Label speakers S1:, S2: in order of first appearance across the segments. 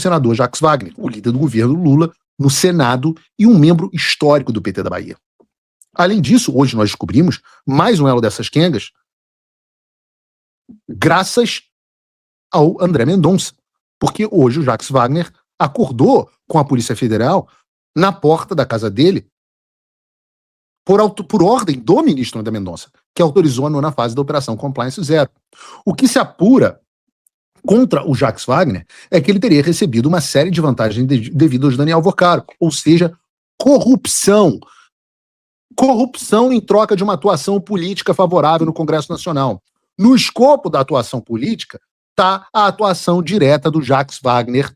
S1: senador Jacques Wagner, o líder do governo Lula no Senado e um membro histórico do PT da Bahia. Além disso, hoje nós descobrimos mais um elo dessas quengas graças ao André Mendonça, porque hoje o Jacques Wagner acordou com a Polícia Federal na porta da casa dele por ordem do ministro André Mendonça, que autorizou a nona fase da Operação Compliance Zero. O que se apura contra o Jacques Wagner é que ele teria recebido uma série de vantagens devido ao Daniel Vorcaro, ou seja, corrupção. Corrupção em troca de uma atuação política favorável no Congresso Nacional. No escopo da atuação política está a atuação direta do Jacques Wagner,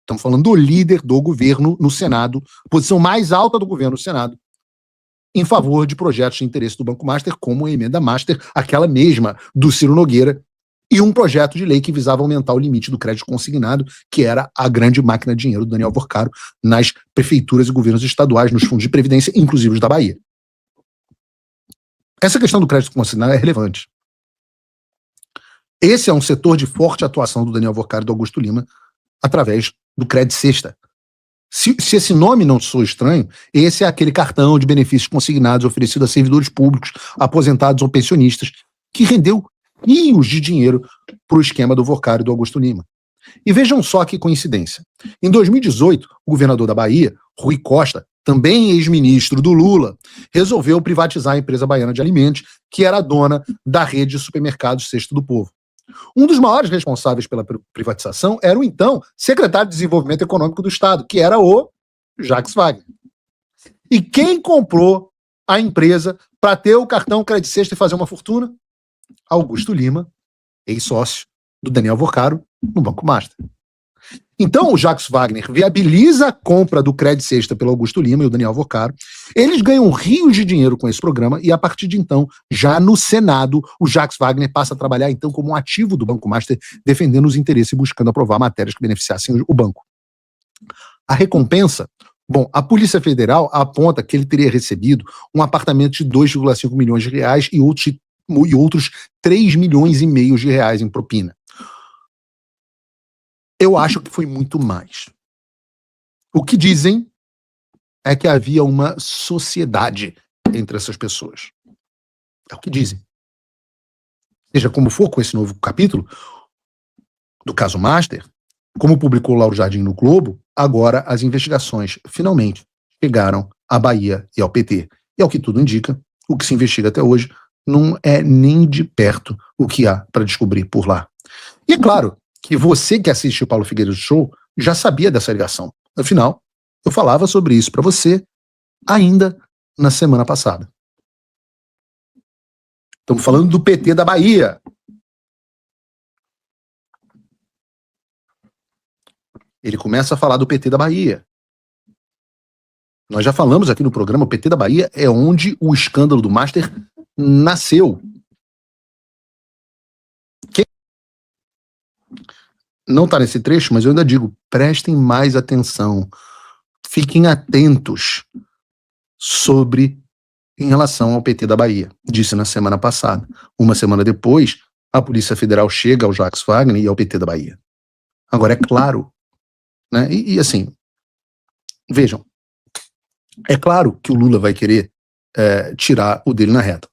S1: estamos falando do líder do governo no Senado, posição mais alta do governo no Senado, em favor de projetos de interesse do Banco Master, como a emenda Master, aquela mesma do Ciro Nogueira, e um projeto de lei que visava aumentar o limite do crédito consignado, que era a grande máquina de dinheiro do Daniel Vorcaro nas prefeituras e governos estaduais, nos fundos de previdência, inclusive os da Bahia. Essa questão do crédito consignado é relevante. Esse é um setor de forte atuação do Daniel Vorcaro e do Augusto Lima através do Crédito Sexta. Se esse nome não soa estranho, esse é aquele cartão de benefícios consignados oferecido a servidores públicos, aposentados ou pensionistas, que rendeu rios de dinheiro para o esquema do Vorcaro e do Augusto Lima. E vejam só que coincidência. Em 2018, o governador da Bahia, Rui Costa, também ex-ministro do Lula, resolveu privatizar a empresa baiana de alimentos, que era a dona da rede de supermercados Cesto do Povo. Um dos maiores responsáveis pela privatização era o então secretário de Desenvolvimento Econômico do Estado, que era o Jacques Wagner. E quem comprou a empresa para ter o cartão Crédito Sexta e fazer uma fortuna? Augusto Lima, ex-sócio do Daniel Vorcaro no Banco Master. Então o Jacques Wagner viabiliza a compra do Crédito Sexta pelo Augusto Lima e o Daniel Vorcaro. Eles ganham rios de dinheiro com esse programa e a partir de então, já no Senado, o Jacques Wagner passa a trabalhar então como um ativo do Banco Master, defendendo os interesses e buscando aprovar matérias que beneficiassem o banco. A recompensa? Bom, a Polícia Federal aponta que ele teria recebido um apartamento de 2,5 milhões de reais e outros 3 milhões e meio de reais em propina. Eu acho que foi muito mais. O que dizem é que havia uma sociedade entre essas pessoas. É o que dizem. Seja como for com esse novo capítulo do caso Master, como publicou Lauro Jardim no Globo, agora as investigações finalmente chegaram à Bahia e ao PT. E ao que tudo indica, o que se investiga até hoje não é nem de perto o que há para descobrir por lá. E é claro que você que assiste o Paulo Figueiredo Show já sabia dessa ligação. Afinal, eu falava sobre isso para você ainda na semana passada. Estamos falando do PT da Bahia. Ele começa a falar do PT da Bahia. Nós já falamos aqui no programa, o PT da Bahia é onde o escândalo do Master nasceu. Não está nesse trecho, mas eu ainda digo, prestem mais atenção, fiquem atentos em relação ao PT da Bahia. Disse na semana passada. Uma semana depois, a Polícia Federal chega ao Jacques Wagner e ao PT da Bahia. Agora, é claro, né? E assim, vejam, é claro que o Lula vai querer tirar o dele na reta.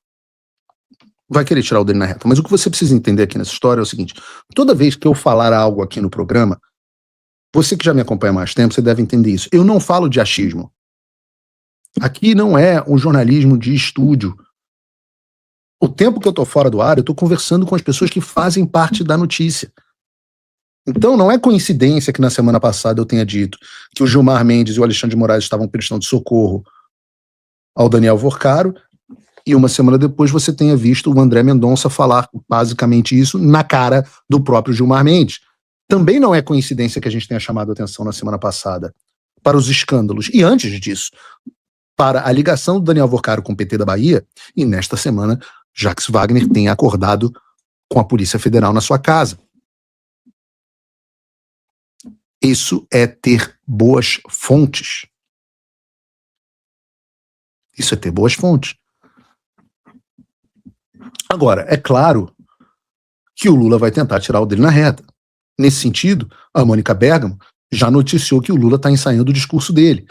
S1: Vai querer tirar o dele na reta. Mas o que você precisa entender aqui nessa história é o seguinte: toda vez que eu falar algo aqui no programa, você que já me acompanha há mais tempo, você deve entender isso. Eu não falo de achismo. Aqui não é um jornalismo de estúdio. O tempo que eu estou fora do ar, eu estou conversando com as pessoas que fazem parte da notícia. Então não é coincidência que na semana passada eu tenha dito que o Gilmar Mendes e o Alexandre de Moraes estavam prestando socorro ao Daniel Vorcaro, e uma semana depois você tenha visto o André Mendonça falar basicamente isso na cara do próprio Gilmar Mendes. Também não é coincidência que a gente tenha chamado a atenção na semana passada para os escândalos, e antes disso, para a ligação do Daniel Vorcaro com o PT da Bahia, e nesta semana, Jacques Wagner tem acordado com a Polícia Federal na sua casa. Isso é ter boas fontes. Isso é ter boas fontes. Agora, é claro que o Lula vai tentar tirar o dele na reta. Nesse sentido, a Mônica Bergamo já noticiou que o Lula está ensaiando o discurso dele.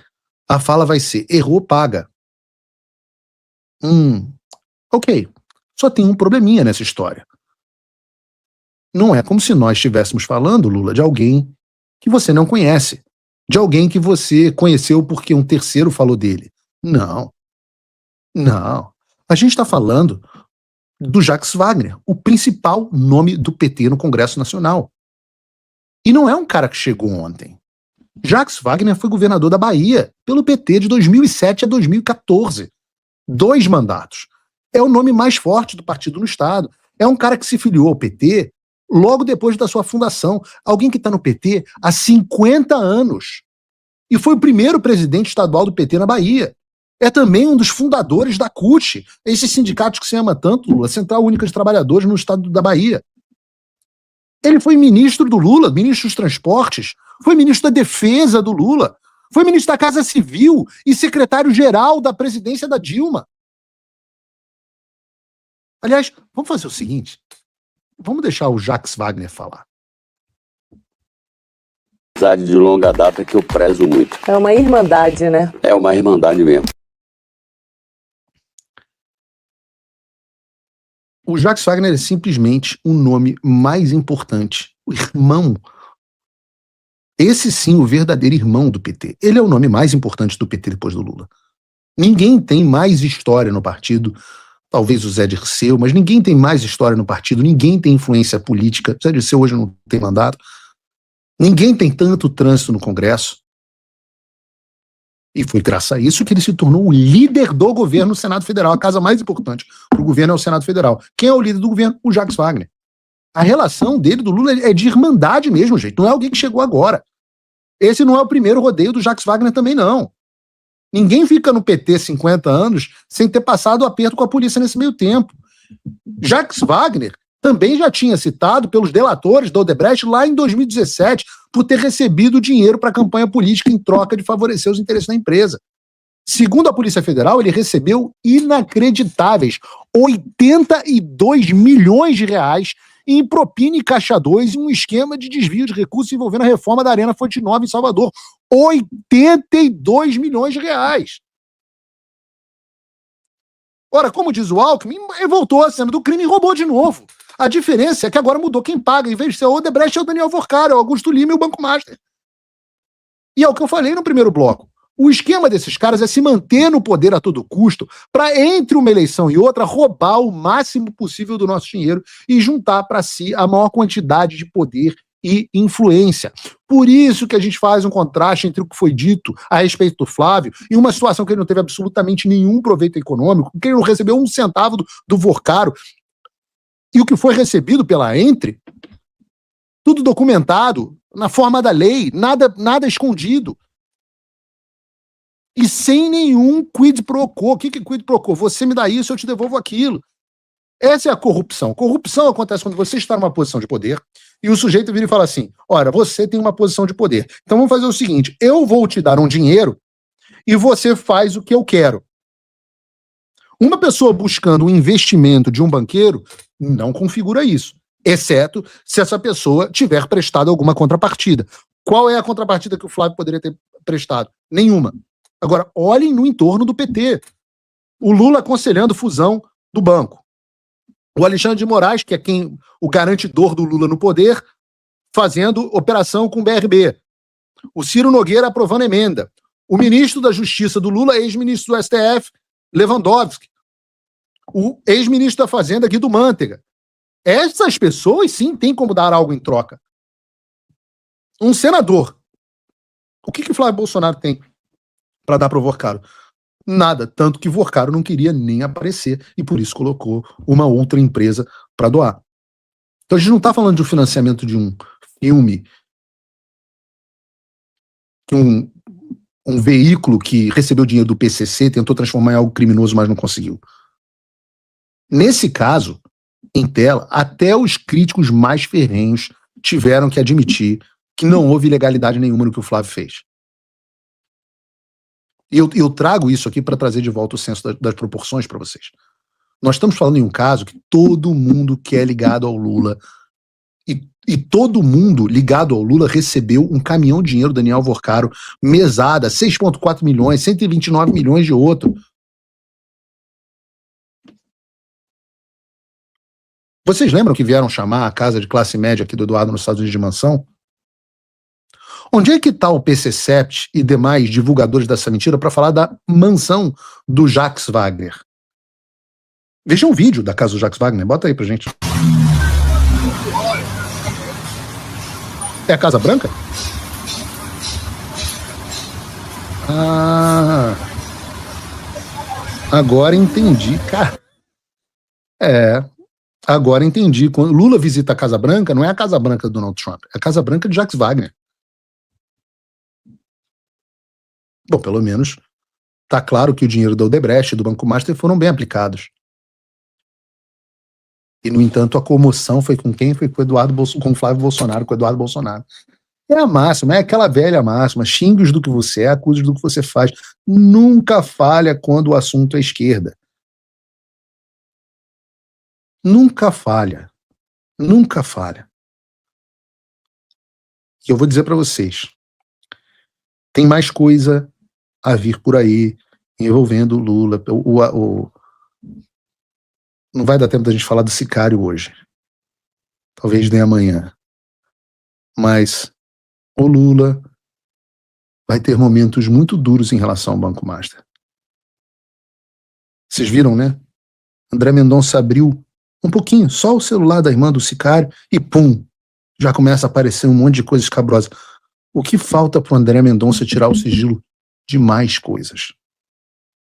S1: A fala vai ser: errou, paga. Ok. Só tem um probleminha nessa história. Não é como se nós estivéssemos falando, Lula, de alguém que você não conhece, de alguém que você conheceu porque um terceiro falou dele. Não. A gente está falando do Jacques Wagner, o principal nome do PT no Congresso Nacional. E não é um cara que chegou ontem. Jacques Wagner foi governador da Bahia pelo PT de 2007 a 2014. 2 mandatos. É o nome mais forte do partido no Estado. É um cara que se filiou ao PT logo depois da sua fundação. Alguém que está no PT há 50 anos. E foi o primeiro presidente estadual do PT na Bahia. É também um dos fundadores da CUT, esses sindicatos que você ama tanto, Lula, Central Única de Trabalhadores no estado da Bahia. Ele foi ministro do Lula, ministro dos Transportes, foi ministro da Defesa do Lula, foi ministro da Casa Civil e secretário-geral da presidência da Dilma. Aliás, vamos fazer o seguinte, vamos deixar o Jacques Wagner falar.
S2: Amizade de longa data que eu prezo muito.
S3: É uma irmandade, né?
S2: É uma irmandade mesmo.
S1: O Jacques Wagner é simplesmente o nome mais importante. O irmão. Esse sim, o verdadeiro irmão do PT. Ele é o nome mais importante do PT depois do Lula. Ninguém tem mais história no partido, talvez o Zé Dirceu, mas ninguém tem mais história no partido, ninguém tem influência política. O Zé Dirceu hoje não tem mandato. Ninguém tem tanto trânsito no Congresso. E foi graças a isso que ele se tornou o líder do governo no Senado Federal. A casa mais importante para o governo é o Senado Federal. Quem é o líder do governo? O Jacques Wagner. A relação dele, do Lula, é de irmandade mesmo, gente. Não é alguém que chegou agora. Esse não é o primeiro rodeio do Jacques Wagner também, não. Ninguém fica no PT 50 anos sem ter passado o aperto com a polícia nesse meio tempo. Jacques Wagner também já tinha citado pelos delatores da Odebrecht lá em 2017 por ter recebido dinheiro para a campanha política em troca de favorecer os interesses da empresa. Segundo a Polícia Federal, ele recebeu inacreditáveis 82 milhões de reais em propina e caixa 2 em um esquema de desvio de recursos envolvendo a reforma da Arena Fonte Nova em Salvador. 82 milhões de reais. Ora, como diz o Alckmin, ele voltou à cena do crime e roubou de novo. A diferença é que agora mudou quem paga. Em vez de ser o Odebrecht, é o Daniel Vorcar, é o Augusto Lima e o Banco Master. E é o que eu falei no primeiro bloco. O esquema desses caras é se manter no poder a todo custo para, entre uma eleição e outra, roubar o máximo possível do nosso dinheiro e juntar para si a maior quantidade de poder e influência. Por isso que a gente faz um contraste entre o que foi dito a respeito do Flávio e uma situação que ele não teve absolutamente nenhum proveito econômico, que ele não recebeu um centavo do Vorcaro, e o que foi recebido pela Entre, tudo documentado, na forma da lei, nada escondido. E sem nenhum quid pro quo. O que é quid pro quo? Você me dá isso, eu te devolvo aquilo. Essa é a corrupção. Corrupção acontece quando você está numa posição de poder e o sujeito vira e fala assim: ora, você tem uma posição de poder. Então vamos fazer o seguinte, eu vou te dar um dinheiro e você faz o que eu quero. Uma pessoa buscando um investimento de um banqueiro não configura isso, exceto se essa pessoa tiver prestado alguma contrapartida. Qual é a contrapartida que o Flávio poderia ter prestado? Nenhuma. Agora, olhem no entorno do PT. O Lula aconselhando fusão do banco. O Alexandre de Moraes, que é o garantidor do Lula no poder, fazendo operação com o BRB. O Ciro Nogueira aprovando emenda. O ministro da Justiça do Lula, ex-ministro do STF, Lewandowski. O ex-ministro da Fazenda, Guido Mantega. Essas pessoas, sim, têm como dar algo em troca. Um senador. O que Flávio Bolsonaro tem para dar para o Vorcaro? Nada, tanto que Vorcaro não queria nem aparecer e por isso colocou uma outra empresa para doar. Então a gente não está falando de um financiamento de um filme, que um veículo que recebeu dinheiro do PCC, tentou transformar em algo criminoso, mas não conseguiu. Nesse caso, em tela, até os críticos mais ferrenhos tiveram que admitir que não houve ilegalidade nenhuma no que o Flávio fez. E eu trago isso aqui para trazer de volta o senso das proporções para vocês. Nós estamos falando em um caso que todo mundo que é ligado ao Lula, e E todo mundo ligado ao Lula recebeu um caminhão de dinheiro do Daniel Alvorcaro, mesada, 6,4 milhões, 129 milhões de outro. Vocês lembram que vieram chamar a casa de classe média aqui do Eduardo nos Estados Unidos de mansão? Onde é que está o PC7 e demais divulgadores dessa mentira para falar da mansão do Jacques Wagner? Veja um vídeo da casa do Jacques Wagner, bota aí pra gente. É a Casa Branca? Ah, agora entendi, cara. Agora entendi. Quando Lula visita a Casa Branca, não é a Casa Branca do Donald Trump, é a Casa Branca de Jacques Wagner. Bom, pelo menos tá claro que o dinheiro da Odebrecht e do Banco Master foram bem aplicados. E, no entanto, a comoção foi com quem? Foi com o Flávio Bolsonaro, com o Eduardo Bolsonaro. É a máxima, é aquela velha máxima, xingue-os do que você é, acuse-os do que você faz. Nunca falha quando o assunto é esquerda. Nunca falha. Nunca falha. E eu vou dizer para vocês, tem mais coisa a vir por aí envolvendo o Lula. Não vai dar tempo da gente falar do sicário hoje. Talvez nem amanhã. Mas o Lula vai ter momentos muito duros em relação ao Banco Master. Vocês viram, né? André Mendonça abriu um pouquinho, só o celular da irmã do sicário e pum, já começa a aparecer um monte de coisa escabrosa. O que falta para o André Mendonça tirar o sigilo de mais coisas?